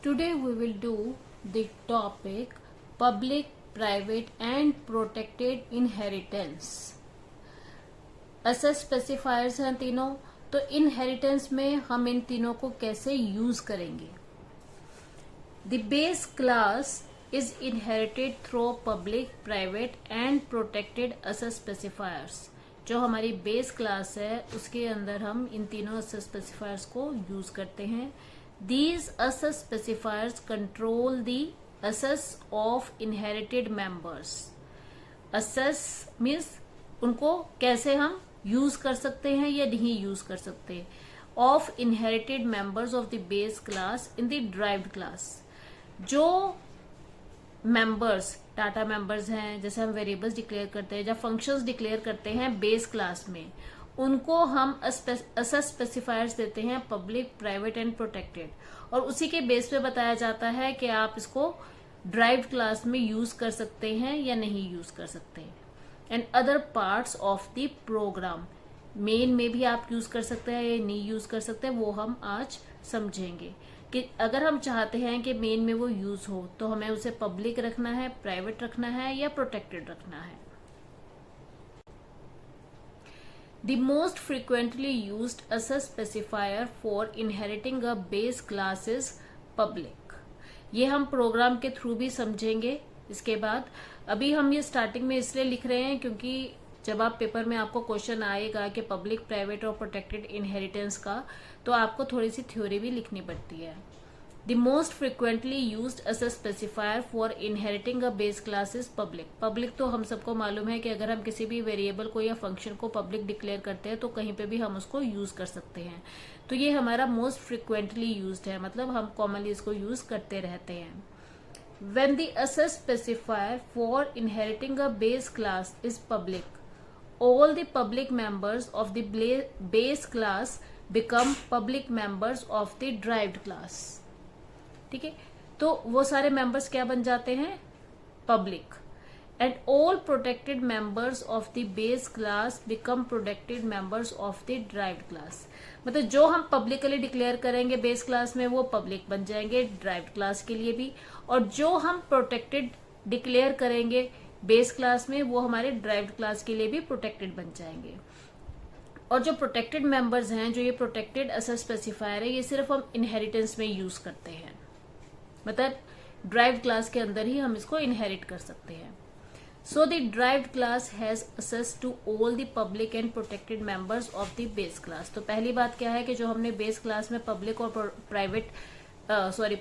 Today we will do the topic public, private and protected inheritance. Asset specifiers हैं तीनों, तो inheritance में हम इन तीनों को कैसे यूज करेंगे. The base class is inherited through public, private and protected asset specifiers. जो हमारी बेस क्लास है उसके अंदर हम इन तीनों असेट स्पेसिफायर्स को यूज करते हैं. These asset specifiers control the assets of inherited members. Assets means उनको कैसे हम यूज कर सकते हैं या नहीं यूज कर सकते. Of inherited members of the base class in the derived class. जो मेंबर्स डाटा मेंबर्स हैं, जैसे हम वेरिएबल्स डिक्लेयर करते हैं या फंक्शंस डिक्लेयर करते हैं बेस क्लास में, उनको हम असेट स्पेसिफायर्स देते हैं पब्लिक, प्राइवेट एंड प्रोटेक्टेड. और उसी के बेस पे बताया जाता है कि आप इसको ड्राइव्ड क्लास में यूज कर सकते हैं या नहीं यूज कर सकते. And other parts of the program, main में भी आप यूज कर सकते हैं या नहीं यूज कर सकते, वो हम आज समझेंगे कि अगर हम चाहते हैं कि मेन में वो यूज हो तो हमें उसे पब्लिक रखना है, प्राइवेट रखना है या प्रोटेक्टेड रखना है. The most frequently used asset specifier for inheriting a base class is public. ये हम प्रोग्राम के थ्रू भी समझेंगे. इसके बाद अभी हम ये स्टार्टिंग में इसलिए लिख रहे हैं क्योंकि जब आप पेपर में आपको क्वेश्चन आएगा कि पब्लिक, प्राइवेट और प्रोटेक्टेड इनहेरिटेंस का, तो आपको थोड़ी सी थ्योरी भी लिखनी पड़ती है. The most frequently used asset specifier for inheriting a base class is public. Public तो हम सबको मालूम है कि अगर हम किसी भी वेरिएबल को या फंक्शन को पब्लिक डिक्लेयर करते हैं तो कहीं पे भी हम उसको यूज कर सकते हैं. तो ये हमारा मोस्ट फ्रिक्वेंटली यूज्ड है, मतलब हम कॉमनली इसको यूज करते रहते हैं. When the asset specifier for inheriting a base class is public, all the public members of the base class become public members of the derived class. ठीक है, तो वो सारे मेंबर्स क्या बन जाते हैं? Public. And all protected members of the base class become protected members of the derived class. मतलब जो हम पब्लिकली डिक्लेयर करेंगे बेस क्लास में वो पब्लिक बन जाएंगे ड्राइव्ड क्लास के लिए भी, और जो हम प्रोटेक्टेड डिक्लेयर करेंगे बेस क्लास में वो हमारे ड्राइव्ड क्लास के लिए भी प्रोटेक्टेड बन जाएंगे. और जो प्रोटेक्टेड मेंबर्स हैं, जो ये प्रोटेक्टेड असेट स्पेसिफायर है, ये सिर्फ हम इनहेरिटेंस में यूज करते हैं. मतलब ड्राइव्ड क्लास के अंदर ही हम इसको इनहेरिट कर सकते हैं. So the derived class has access to all the public and protected members of the base class. तो पहली बात क्या है कि जो हमने बेस क्लास में पब्लिक और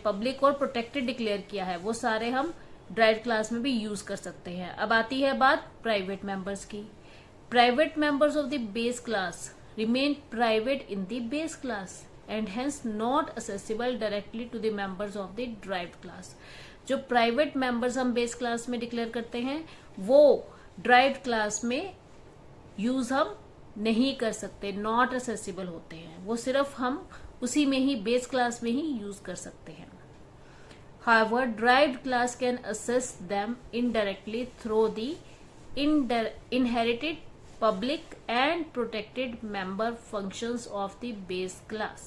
पब्लिक और प्रोटेक्टेड डिक्लेयर किया है वो सारे हम ड्राइव्ड क्लास में भी यूज कर सकते हैं. अब आती है बात प्राइवेट मेंबर्स की. Private members of the base class remain private in the base class and hence not accessible directly to the members of the derived class. जो प्राइवेट मेंबर्स हम बेस क्लास में डिक्लेयर करते हैं वो derived class में use हम नहीं कर सकते, नॉट accessible होते हैं. वो सिर्फ हम उसी में ही बेस क्लास में ही यूज कर सकते हैं. However, derived class can access them indirectly through the inherited public and protected member functions of the base class.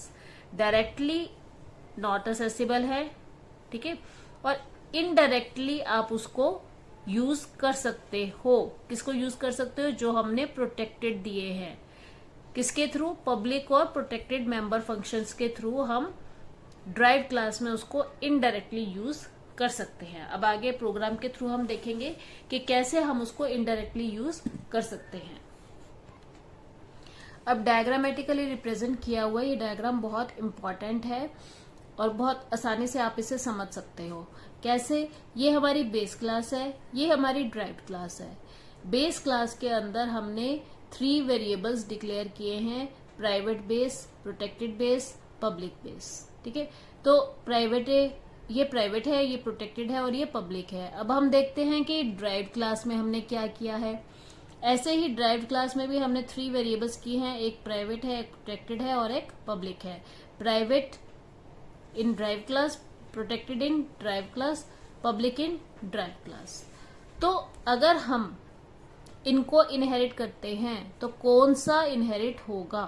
Directly not accessible है, ठीक है, और indirectly आप उसको यूज कर सकते हो. किसको यूज कर सकते हो? जो हमने प्रोटेक्टेड दिए हैं. किसके थ्रू? पब्लिक और प्रोटेक्टेड मेंबर फंक्शंस के थ्रू हम ड्राइव क्लास में उसको इनडायरेक्टली यूज कर सकते हैं. अब आगे प्रोग्राम के थ्रू हम देखेंगे कि कैसे हम उसको इनडायरेक्टली यूज कर सकते हैं. अब डायग्रामेटिकली रिप्रेजेंट किया हुआ ये डायग्राम बहुत इंपॉर्टेंट है और बहुत आसानी से आप इसे समझ सकते हो. कैसे? ये हमारी बेस क्लास है, ये हमारी ड्राइव्ड क्लास है. बेस क्लास के अंदर हमने 3 वेरिएबल्स डिक्लेयर किए हैं, private base, protected base, public base. ठीक है, तो प्राइवेट है, ये प्राइवेट है, ये प्रोटेक्टेड है और ये पब्लिक है. अब हम देखते हैं कि ड्राइव्ड क्लास में हमने क्या किया है. ऐसे ही ड्राइव्ड क्लास में भी हमने 3 वेरिएबल्स की हैं, एक प्राइवेट है, एक प्रोटेक्टेड है और एक पब्लिक है. Private in drive class, protected in drive class, public in drive class. तो अगर हम इनको इनहेरिट करते हैं तो कौन सा इनहेरिट होगा?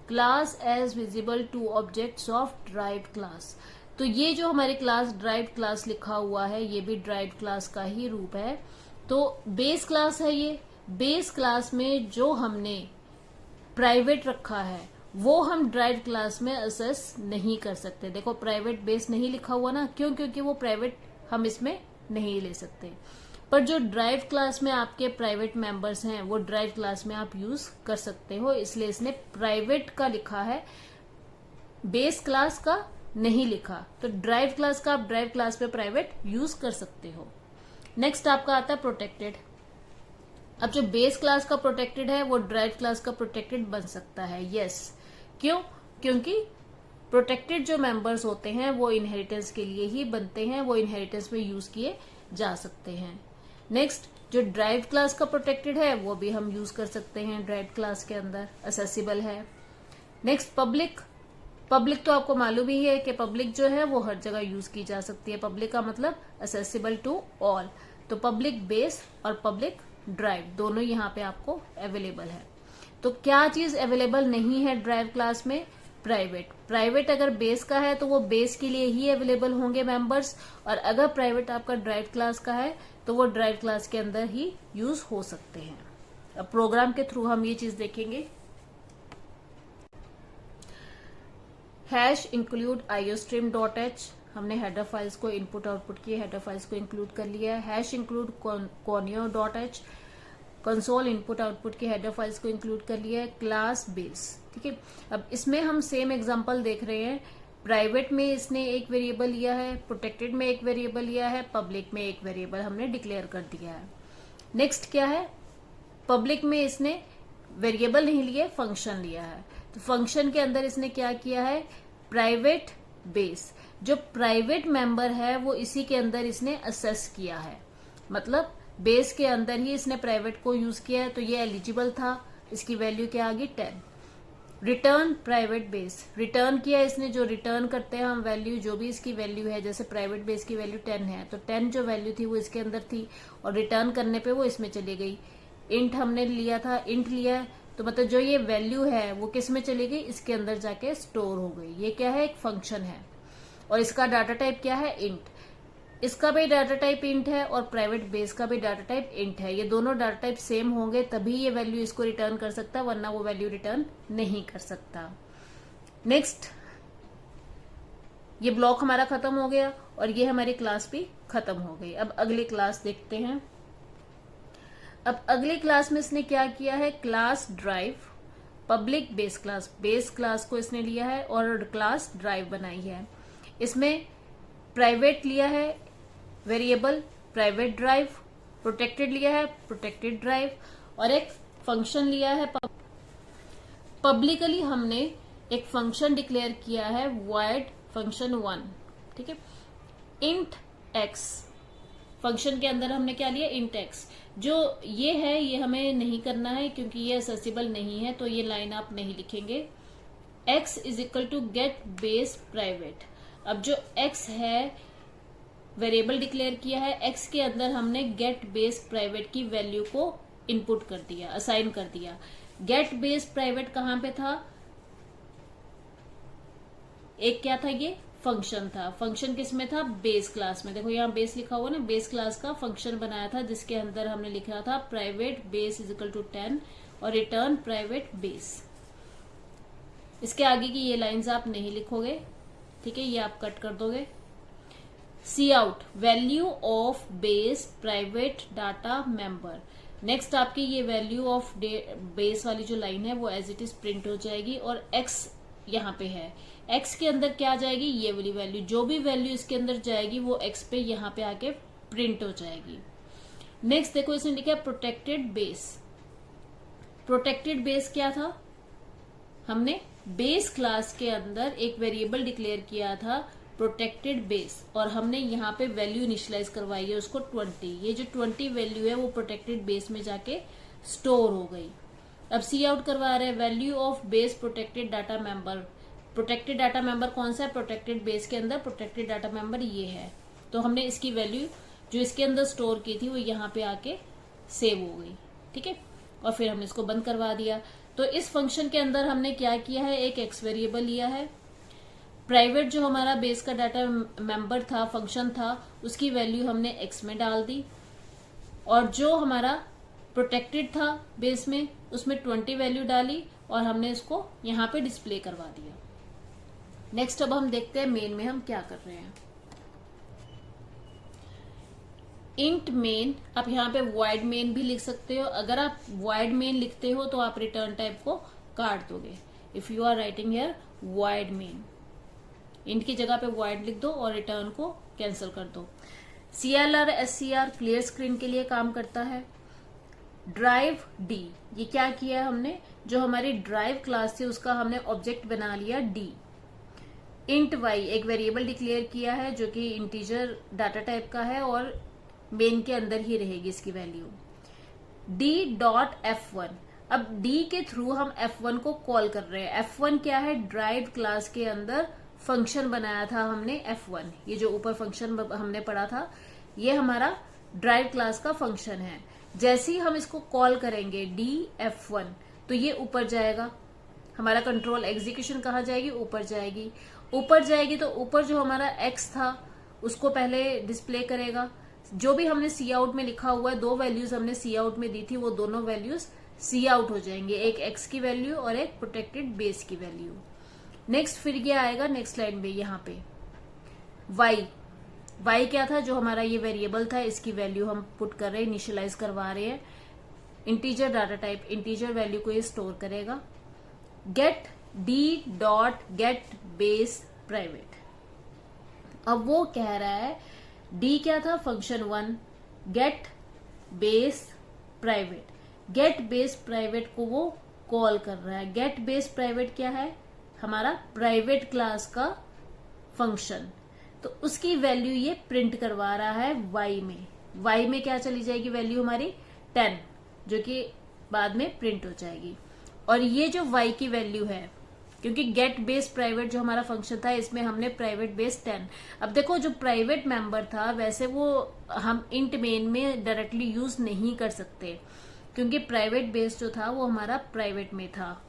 Class as visible to objects of derived class. तो ये जो हमारी क्लास ड्राइव्ड क्लास लिखा हुआ है, ये भी ड्राइव्ड क्लास का ही रूप है। तो बेस क्लास है ये। बेस क्लास में जो हमने प्राइवेट रखा है वो हम ड्राइव्ड क्लास में असेस नहीं कर सकते। देखो प्राइवेट बेस नहीं लिखा हुआ ना, क्यों? क्योंकि वो प्राइवेट हम इसमें नहीं ले सकते। पर जो ड्राइव क्लास में आपके प्राइवेट मेंबर्स हैं वो ड्राइव क्लास में आप यूज कर सकते हो, इसलिए इसने प्राइवेट का लिखा है, बेस क्लास का नहीं लिखा। तो ड्राइव क्लास का आप ड्राइव क्लास पे प्राइवेट यूज कर सकते हो। नेक्स्ट आपका आता है प्रोटेक्टेड। अब जो बेस क्लास का प्रोटेक्टेड है वो ड्राइव क्लास का प्रोटेक्टेड बन सकता है। यस, क्यों? क्योंकि प्रोटेक्टेड जो मेंबर्स होते हैं वो इनहेरिटेंस के लिए ही बनते हैं, वो इनहेरिटेंस में यूज किए जा सकते हैं। नेक्स्ट, जो ड्राइव क्लास का प्रोटेक्टेड है वो भी हम यूज कर सकते हैं ड्राइव क्लास के अंदर, असेसिबल है। Next, public. पब्लिक तो आपको मालूम ही है कि पब्लिक जो है वो हर जगह यूज की जा सकती है। पब्लिक का मतलब असेसिबल टू ऑल। तो पब्लिक बेस और पब्लिक ड्राइव दोनों यहाँ पे आपको अवेलेबल है। तो क्या चीज अवेलेबल नहीं है ड्राइव क्लास में? प्राइवेट। प्राइवेट अगर बेस का है तो वो बेस के लिए ही अवेलेबल होंगे मेंबर्स, और अगर प्राइवेट आपका ड्राइव क्लास का है तो वो ड्राइव क्लास के अंदर ही यूज हो सकते हैं। अब प्रोग्राम के थ्रू हम ये चीज देखेंगे। हैश इंक्लूड iostream.h, हमने हेडर फाइल्स को इनपुट आउटपुट किए, हेडर फाइल्स को इंक्लूड कर लिया है। Hash include conio.h, console input output के हेडर फाइल्स को इंक्लूड कर लिया है। क्लास बेस, ठीक है। अब इसमें हम सेम एग्जांपल देख रहे हैं। प्राइवेट में इसने एक वेरिएबल लिया है, प्रोटेक्टेड में एक वेरिएबल लिया है, पब्लिक में एक वेरिएबल हमने डिक्लेयर कर दिया है। नेक्स्ट क्या है? पब्लिक में इसने वेरिएबल नहीं लिए, फंक्शन लिया है। तो फंक्शन के अंदर इसने क्या किया है? Private base. जो प्राइवेट मेंबर है वो इसी के अंदर इसने असेस किया है, मतलब बेस के अंदर ही इसने प्राइवेट को यूज किया है। तो ये एलिजिबल था, इसकी वैल्यू क्या आ गई? 10। रिटर्न प्राइवेट बेस, रिटर्न किया इसने। जो रिटर्न करते हैं हम वैल्यू, जो भी इसकी वैल्यू है, जैसे प्राइवेट बेस की वैल्यू 10 है तो 10 जो वैल्यू थी वो इसके अंदर थी, और रिटर्न करने पे वो इसमें चली गई। इंट हमने लिया था, इंट लिया तो मतलब जो ये वैल्यू है वो किस में चली गई? इसके अंदर जाके स्टोर हो गई। ये क्या है? एक फंक्शन है, और इसका डाटा टाइप क्या है? इंट। इसका भी डाटा टाइप इंट है और प्राइवेट बेस का भी डाटा टाइप इंट है। ये दोनों डाटा टाइप सेम होंगे तभी ये वैल्यू इसको रिटर्न कर सकता है, वरना वो वैल्यू रिटर्न नहीं कर सकता। नेक्स्ट, ये ब्लॉक हमारा खत्म हो गया और ये हमारी क्लास भी खत्म हो गई। अब अगली क्लास देखते हैं। अब अगली क्लास में इसने क्या किया है? Class drive public base class, base class को इसने लिया है और क्लास ड्राइव बनाई है। इसमें प्राइवेट लिया है वेरिएबल प्राइवेट ड्राइव, प्रोटेक्टेड लिया है प्रोटेक्टेड ड्राइव, और एक फंक्शन लिया है। पब्लिकली हमने एक फंक्शन डिक्लेयर किया है void फंक्शन 1, ठीक है। इंट x, फंक्शन के अंदर हमने क्या लिया? Int x। जो ये है ये हमें नहीं करना है क्योंकि ये असेसिबल नहीं है, तो ये लाइन आप नहीं लिखेंगे। x is equal to get base private. अब जो x है वेरिएबल डिक्लेयर किया है, x के अंदर हमने गेट बेस प्राइवेट की वैल्यू को इनपुट कर दिया, असाइन कर दिया। गेट बेस प्राइवेट कहां पे था? एक क्या था? ये फंक्शन था। फंक्शन किस में था? बेस क्लास में। देखो यहाँ बेस लिखा हुआ ना, बेस क्लास का फंक्शन बनाया था जिसके अंदर हमने लिखा था private base is equal to 10 और रिटर्न प्राइवेट बेस। इसके आगे की ये लाइंस आप नहीं लिखोगे, ठीक है, ये आप कट कर दोगे। Cout value of base private data member. Next आपकी ये वैल्यू ऑफ बेस वाली जो लाइन है वो एज इट इज प्रिंट हो जाएगी, और एक्स यहाँ पे है। एक्स के अंदर क्या जाएगी? ये वाली वैल्यू, जो भी वैल्यू इसके अंदर जाएगी वो एक्स पे यहाँ पे आके प्रिंट हो जाएगी। नेक्स्ट देखो इसने लिखा है प्रोटेक्टेड बेस। प्रोटेक्टेड बेस क्या था? हमने बेस क्लास के अंदर एक वेरिएबल डिक्लेयर किया था प्रोटेक्टेड बेस, और हमने यहाँ पे वैल्यू इनिशियलाइज करवाई है उसको 20। ये जो 20 वैल्यू है वो प्रोटेक्टेड बेस में जाके स्टोर हो गई। अब सी आउट करवा रहे हैं value of base protected data member. Protected data member कौन सा है? प्रोटेक्टेड बेस के अंदर प्रोटेक्टेड डाटा मेंबर ये है। तो हमने इसकी वैल्यू जो इसके अंदर स्टोर की थी वो यहाँ पे आके सेव हो गई, ठीक है, और फिर हमने इसको बंद करवा दिया। तो इस फंक्शन के अंदर हमने क्या किया है? एक एक्स वेरिएबल लिया है, प्राइवेट जो हमारा बेस का डाटा मेंबर था, फंक्शन था, उसकी वैल्यू हमने एक्स में डाल दी, और जो हमारा प्रोटेक्टेड था बेस में उसमें 20 वैल्यू डाली और हमने इसको यहाँ पे डिस्प्ले करवा दिया। नेक्स्ट अब हम देखते हैं मेन में हम क्या कर रहे हैं। इंट मेन, आप यहाँ पे वॉइड मेन भी लिख सकते हो। अगर आप वॉइड मेन लिखते हो तो आप रिटर्न टाइप को काट दोगे। If you are writing here void main, int की जगह पे वॉइड लिख दो और रिटर्न को कैंसिल कर दो। CLR SCR क्लियर स्क्रीन के लिए काम करता है। ड्राइव डी, ये क्या किया हमने, जो हमारी ड्राइव क्लास थी उसका हमने ऑब्जेक्ट बना लिया डी। इंट वाई, एक वेरिएबल डिक्लेयर किया है जो कि इंटीजर डाटा टाइप का है और मेन के अंदर ही रहेगी इसकी वैल्यू। D.F1, अब D के थ्रू हम F1 को कॉल कर रहे हैं। F1 क्या है, ड्राइव क्लास के अंदर फंक्शन बनाया था हमने F1, ये जो ऊपर फंक्शन हमने पढ़ा था ये हमारा ड्राइव क्लास का फंक्शन है। जैसे ही हम इसको कॉल करेंगे DF1 तो ये ऊपर जाएगा, हमारा कंट्रोल एग्जीक्यूशन कहाँ जाएगी, ऊपर जाएगी। ऊपर जाएगी तो ऊपर जो हमारा X था उसको पहले डिस्प्ले करेगा। जो भी हमने सी आउट में लिखा हुआ है, 2 वैल्यूज हमने सी आउट में दी थी, वो दोनों वैल्यूज सी आउट हो जाएंगे, एक X की वैल्यू और एक प्रोटेक्टेड बेस की वैल्यू। नेक्स्ट फिर क्या आएगा नेक्स्ट लाइन में, यहाँ पे वाई क्या था, जो हमारा ये वेरिएबल था इसकी वैल्यू हम पुट कर रहे हैं, इनिशियलाइज करवा रहे हैं। Integer data type, integer value को ये स्टोर करेगा। गेट D.Get बेस प्राइवेट, अब वो कह रहा है D क्या था, function 1, get base private. Get base private को वो कॉल कर रहा है। गेट बेस प्राइवेट क्या है, हमारा प्राइवेट क्लास का फंक्शन, तो उसकी वैल्यू ये प्रिंट करवा रहा है y में। y में क्या चली जाएगी वैल्यू हमारी 10, जो कि बाद में प्रिंट हो जाएगी। और ये जो y की वैल्यू है, क्योंकि गेट बेस प्राइवेट जो हमारा फंक्शन था इसमें हमने प्राइवेट बेस 10, अब देखो जो प्राइवेट मेंबर था वैसे वो हम इंट मेन में डायरेक्टली यूज नहीं कर सकते, क्योंकि प्राइवेट बेस जो था वो हमारा प्राइवेट में था।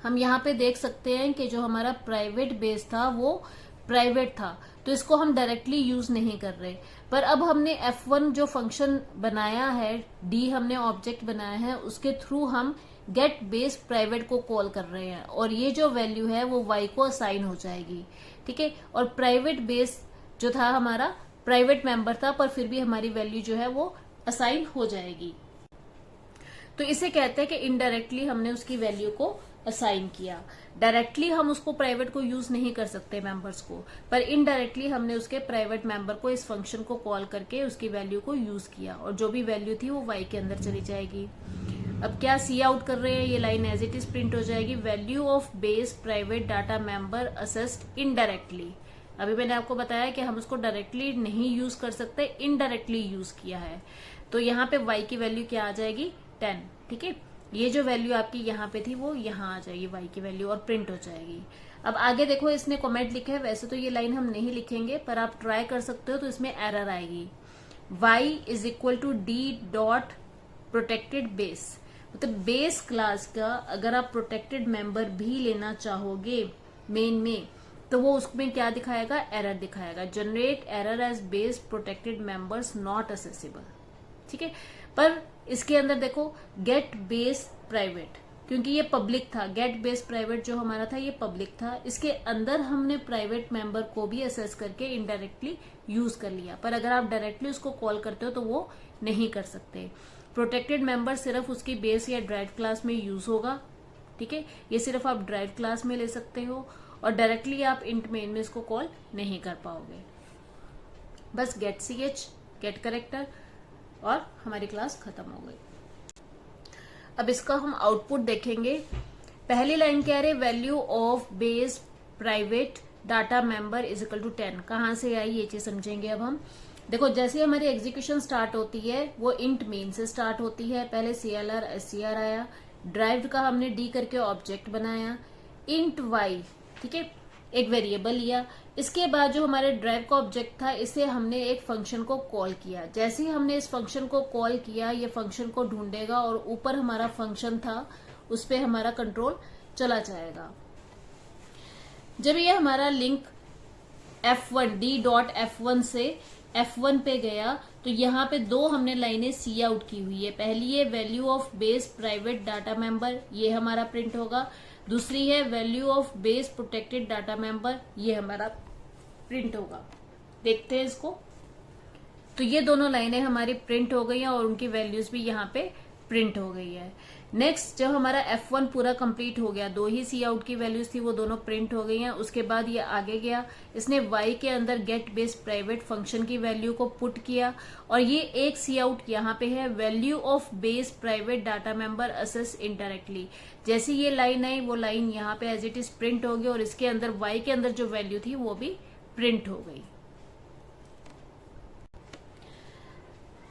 हम यहाँ पे देख सकते हैं कि जो हमारा प्राइवेट बेस था वो प्राइवेट था, तो इसको हम डायरेक्टली यूज नहीं कर रहे। पर अब हमने F1 जो फंक्शन बनाया है, D हमने ऑब्जेक्ट बनाया है, उसके थ्रू हम गेट बेस प्राइवेट को कॉल कर रहे हैं और ये जो वैल्यू है वो y को असाइन हो जाएगी, ठीक है। और प्राइवेट बेस जो था हमारा प्राइवेट मेंबर था, पर फिर भी हमारी वैल्यू जो है वो असाइन हो जाएगी। तो इसे कहते हैं कि इनडायरेक्टली हमने उसकी वैल्यू को असाइन किया। डायरेक्टली हम उसको प्राइवेट को यूज नहीं कर सकते मेंबर्स को, पर इनडायरेक्टली हमने उसके प्राइवेट मेंबर को इस फंक्शन को कॉल करके उसकी वैल्यू को यूज किया और जो भी वैल्यू थी वो y के अंदर चली जाएगी। अब क्या सी आउट कर रहे हैं, ये line as it is print हो जाएगी। Value of base private data member accessed indirectly. अभी मैंने आपको बताया कि हम उसको डायरेक्टली नहीं यूज कर सकते, इनडायरेक्टली यूज किया है। तो यहाँ पे y की वैल्यू क्या आ जाएगी 10, ठीक है। ये जो वैल्यू आपकी यहाँ पे थी वो यहाँ आ जाएगी y की वैल्यू और प्रिंट हो जाएगी। अब आगे देखो इसने कमेंट लिखा है, वैसे तो ये लाइन हम नहीं लिखेंगे पर आप ट्राई कर सकते हो, तो इसमें एरर आएगी। y is equal to D.Protected base, मतलब बेस क्लास का अगर आप प्रोटेक्टेड मेंबर भी लेना चाहोगे मेन में तो वो उसमें क्या दिखाएगा, एरर दिखाएगा, generate error as base protected members not accessible, ठीक है। पर इसके अंदर देखो गेट बेस प्राइवेट, क्योंकि ये पब्लिक था, गेट बेस प्राइवेट जो हमारा था ये पब्लिक था, इसके अंदर हमने प्राइवेट मेंबर को भी असेस करके इनडायरेक्टली यूज कर लिया। पर अगर आप डायरेक्टली उसको कॉल करते हो तो वो नहीं कर सकते। प्रोटेक्टेड मेंबर सिर्फ उसकी बेस या ड्राइव क्लास में यूज होगा, ठीक है। ये सिर्फ आप ड्राइव क्लास में ले सकते हो और डायरेक्टली आप इंट मेन में इसको कॉल नहीं कर पाओगे। बस गेट ch, गेट करेक्टर और हमारी क्लास खत्म हो गई। अब इसका हम आउटपुट देखेंगे। पहली लाइन क्या है, value of base private data member is equal to 10, कहां से आई ये चीज समझेंगे अब हम। देखो जैसे हमारी एग्जीक्यूशन स्टार्ट होती है वो इंट मेन से स्टार्ट होती है। पहले CLR SCR आया, ड्राइव का हमने D करके ऑब्जेक्ट बनाया, इंट y, ठीक है, एक वेरिएबल लिया। इसके बाद जो हमारे ड्राइव का ऑब्जेक्ट था इसे हमने एक फंक्शन को कॉल किया। जैसे ही हमने इस फंक्शन को कॉल किया ये फंक्शन को ढूंढेगा और ऊपर हमारा फंक्शन था उस पर हमारा कंट्रोल चला जाएगा। जब ये हमारा लिंक F1 D.F1 से F1 पे गया तो यहाँ पे दो हमने लाइनें सी आउट की हुई है। पहली है value of base private data member, ये हमारा प्रिंट होगा। दूसरी है value of base protected data member, ये हमारा प्रिंट होगा। देखते हैं इसको। तो ये दोनों लाइनें हमारी प्रिंट हो गई हैं और उनकी वैल्यूज भी यहाँ पे प्रिंट हो गई है। नेक्स्ट जब हमारा F1 पूरा कंप्लीट हो गया, दो ही सी आउट की वैल्यूज थी, वो दोनों प्रिंट हो गई हैं। उसके बाद ये आगे गया, इसने y के अंदर गेट बेस प्राइवेट फंक्शन की वैल्यू को पुट किया और ये एक सी आउट यहाँ पे है value of base private data member assess indirectly. जैसी ये लाइन आई वो लाइन यहाँ पे एज इट इज प्रिंट हो गई और इसके अंदर y के अंदर जो वैल्यू थी वो भी प्रिंट हो गई।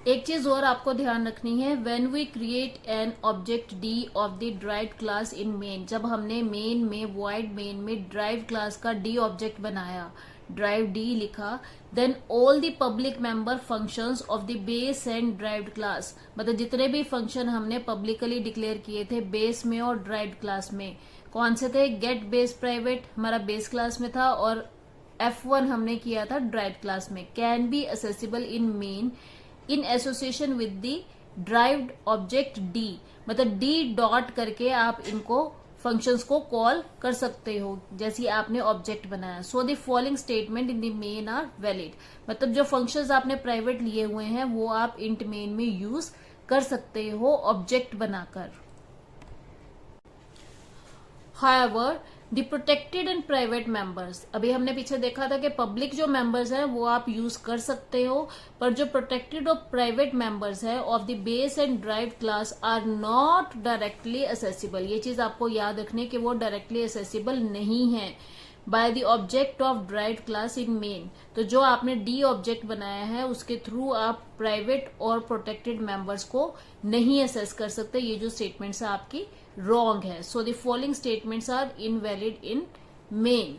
एक चीज और आपको ध्यान रखनी है, when we create an object D of the derived class in main, जब हमने मेन में वॉइड मेन में ड्राइव्ड क्लास का डी ऑब्जेक्ट बनाया, ड्राइव डी लिखा, then all the public member functions of the base and derived class, मतलब जितने भी फंक्शन हमने पब्लिकली डिक्लेयर किए थे बेस में और ड्राइव्ड क्लास में, कौन से थे? गेट बेस प्राइवेट हमारा बेस क्लास में था और F1 हमने किया था ड्राइव्ड क्लास में, can be accessible in main in association with the derived object D, मतलब डी डॉट करके आप इनको फंक्शंस को कॉल कर सकते हो जैसे आपने ऑब्जेक्ट बनाया। So the following statement in the main are valid, मतलब जो फंक्शंस आपने प्राइवेट लिए हुए हैं वो आप इंट मेन में यूज कर सकते हो ऑब्जेक्ट बनाकर। However, the protected and private members, अभी हमने पीछे देखा था कि पब्लिक जो मेंबर्स हैं वो आप यूज कर सकते हो, पर जो प्रोटेक्टेड और प्राइवेट मेंबर्स है of the base and derived class are not directly accessible. ये चीज आपको याद रखनी है कि वो डायरेक्टली असेसिबल नहीं है by the object of derived class in main. तो जो आपने डी ऑब्जेक्ट बनाया है उसके थ्रू आप प्राइवेट और प्रोटेक्टेड मेंबर्स को नहीं असेस कर सकते। ये जो स्टेटमेंट्स है आपकी रॉन्ग है। So the following statements are invalid in main.